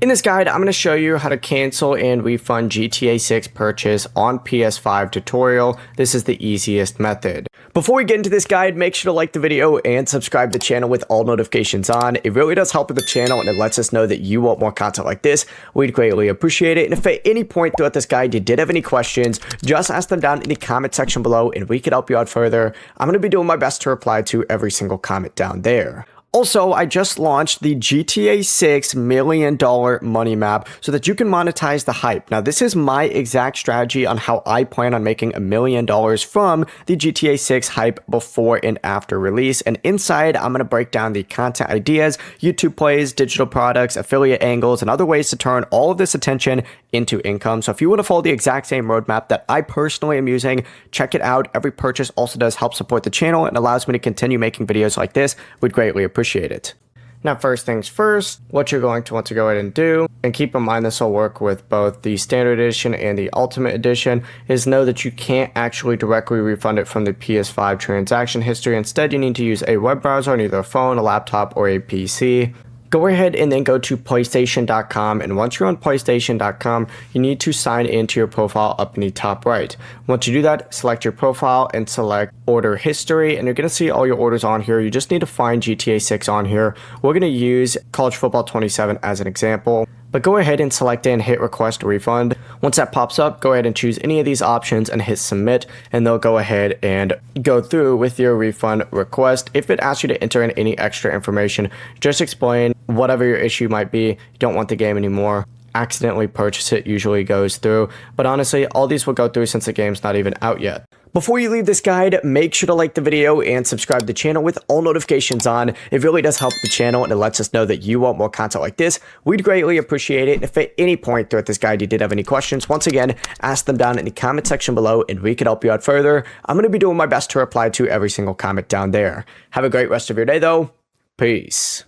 In this guide, I'm going to show you how to cancel and refund GTA 6 purchase on PS5 tutorial. This is the easiest method. Before we get into this guide, make sure to like the video and subscribe to the channel with all notifications on. It really does help with the channel and it lets us know that you want more content like this. We'd greatly appreciate it. And if at any point throughout this guide you did have any questions, just ask them down in the comment section below and we could help you out further. I'm going to be doing my best to reply to every single comment down there. Also, I just launched the GTA 6 $1 million money map so that you can monetize the hype. Now, this is my exact strategy on how I plan on making $1 million from the GTA 6 hype before and after release. And inside, I'm going to break down the content ideas, YouTube plays, digital products, affiliate angles, and other ways to turn all of this attention into income. So if you want to follow the exact same roadmap that I personally am using, check it out. Every purchase also does help support the channel and allows me to continue making videos like this. We'd greatly appreciate it. Now, first things first, what you're going to want to go ahead and do, and keep in mind this will work with both the standard edition and the ultimate edition, is know that you can't actually directly refund it from the PS5 transaction history. Instead, you need to use a web browser on either a phone, a laptop, or a PC. Go ahead and then go to PlayStation.com, and once you're on PlayStation.com, you need to sign into your profile up in the top right. Once you do that, select your profile and select order history, and you're going to see all your orders on here. You just need to find GTA 6 on here. We're going to use College Football 27 as an example. But go ahead and select and hit request a refund. Once that pops up, go ahead and choose any of these options and hit submit, and they'll go ahead and go through with your refund request. If it asks you to enter in any extra information, just explain whatever your issue might be. You don't want the game anymore. Accidentally purchase it usually goes through, but honestly, all these will go through since the game's not even out yet. Before you leave this guide, make sure to like the video and subscribe to the channel with all notifications on. It really does help the channel and it lets us know that you want more content like this. We'd greatly appreciate it. If at any point throughout this guide you did have any questions, once again, ask them down in the comment section below and we can help you out further. I'm going to be doing my best to reply to every single comment down there. Have a great rest of your day though. Peace.